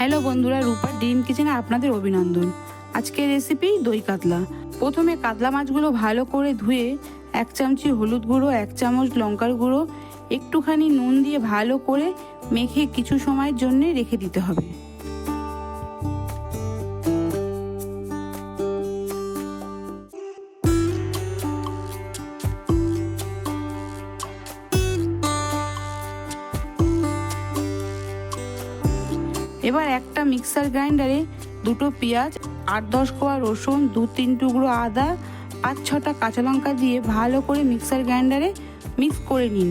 Hello বন্ধুরা, রূপার dream কিচেনে আপনাদের অভিনন্দন। আজকের রেসিপি দই কাতলা। প্রথমে কাতলা মাছগুলো ভালো করে ধুয়ে 1 চামচি হলুদ গুঁড়ো, 1 চামচ লঙ্কার গুঁড়ো, একটুখানি নুন দিয়ে ভালো করে মেখে কিছু সময়ের জন্য রেখে দিতে হবে। এবার একটা মিক্সার গ্রাইন্ডারে 2টো পেঁয়াজ, 8-10 কোয়া রসুন, 2-3 টুকরো আদা, 5-6টা কাঁচা লঙ্কা দিয়ে ভালো করে মিক্সার গ্রাইন্ডারে মিক্স করে নিন।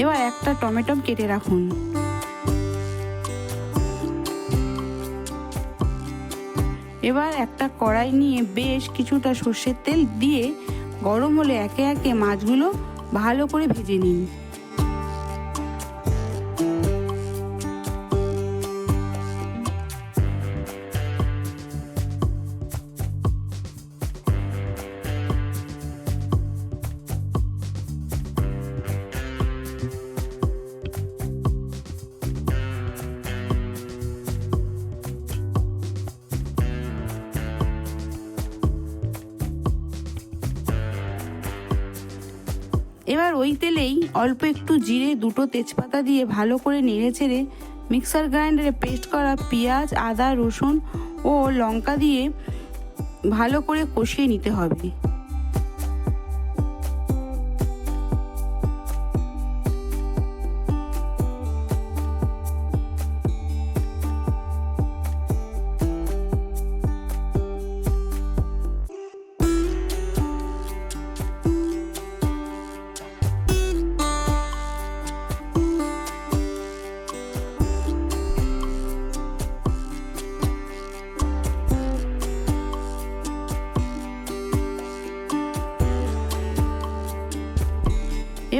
এবার একটা টমেটো কেটে রাখুন। এবার একটা কড়াই নিয়ে বেশ কিছুটা সর্ষের তেল দিয়ে গরম হলে একে একে মাছগুলো ভালো করে ভেজে নিন। এবার ওই তেলেই অল্প একটু জিরে, 2টো তেজপাতা দিয়ে ভালো করে নেড়েচেড়ে মিক্সার গ্রাইন্ডারে পেস্ট করা পেঁয়াজ, আদা, রসুন ও লঙ্কা দিয়ে ভালো করে কষিয়ে নিতে হবে।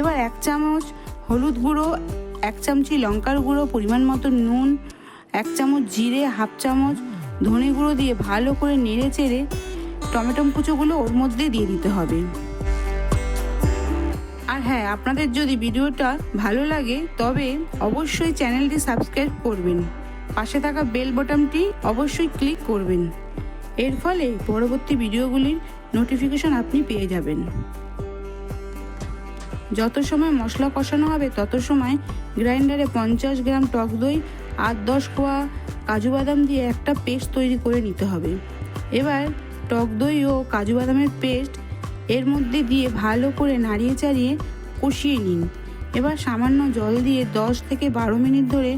এবার 1 চামচ হলুদ গুঁড়ো, 1 চামচি লঙ্কার গুঁড়ো, পরিমাণ মতো নুন, 1 চামচ জিরে, 1/2 চামচ ধনে গুঁড়ো দিয়ে ভালো করে নেড়ে চেড়ে টমেটো কুচোগুলো ওর মধ্যে দিয়ে দিতে হবে। আর হ্যাঁ, আপনাদের যদি ভিডিওটা ভালো লাগে তবে অবশ্যই চ্যানেলটি সাবস্ক্রাইব করবেন, পাশে থাকা বেল বাটনটি অবশ্যই ক্লিক করবেন। এর ফলে পরবর্তী ভিডিওগুলির নোটিফিকেশন আপনি পেয়ে যাবেন। যত সময় মশলা কষানো হবে তত সময় গ্রাইন্ডারে 50 গ্রাম টক দই, 8-10 কোয়া কাজু বাদাম দিয়ে একটা পেস্ট তৈরি করে নিতে হবে। এবার টক দই ও কাজু বাদামের পেস্ট এর মধ্যে দিয়ে ভালো করে নাড়িয়ে চাড়িয়ে কষিয়ে নিন। এবার সামান্য জল দিয়ে 10 থেকে 12 মিনিট ধরে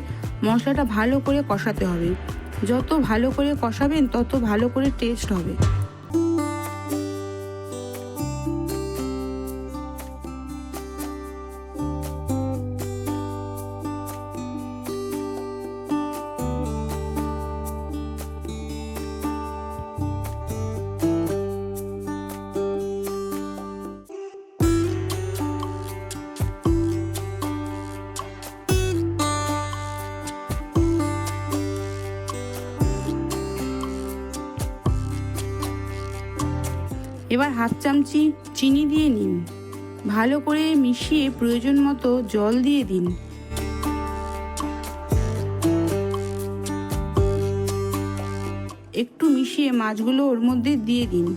মশলাটা ভালো করে কষাতে হবে। যত ভালো করে কষাবেন তত ভালো করে টেস্ট হবে। এবার 1/2 চামচি চিনি দিয়ে নিন, ভালো করে মিশিয়ে প্রয়োজন মতো জল দিয়ে দিন। একটু মিশিয়ে মাছগুলো ওর মধ্যে দিয়ে দিন।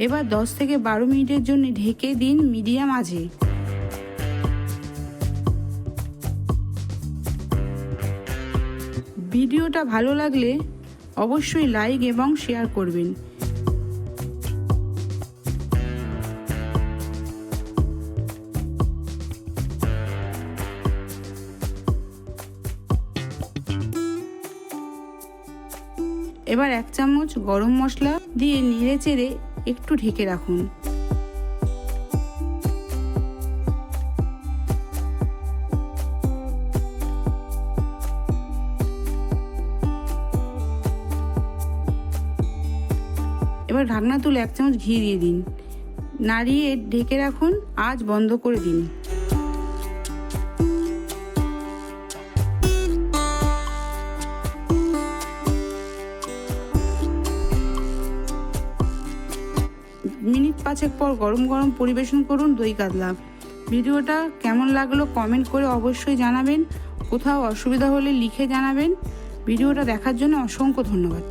এবার 10 থেকে 12 মিনিটের জন্য ঢেকে দিন মিডিয়াম আঁচে। ভিডিওটা ভালো লাগলে অবশ্যই লাইক এবং শেয়ার করবেন। এবার 1 চামচ গরম মশলা দিয়ে নেড়ে চেড়ে একটু ঢেকে রাখুন। এবার ঢাকনা তুলে 1 চামচ ঘি দিয়ে দিন, নাড়িয়ে ঢেকে রাখুন, আঁচ বন্ধ করে দিন। মিনিট 5 পর গরম গরম পরিবেশন করুন দই কাতলা। ভিডিওটা কেমন লাগলো কমেন্ট করে অবশ্যই জানাবেন, কোথাও অসুবিধা হলে লিখে জানাবেন। ভিডিওটা দেখার জন্য অসংখ্য ধন্যবাদ।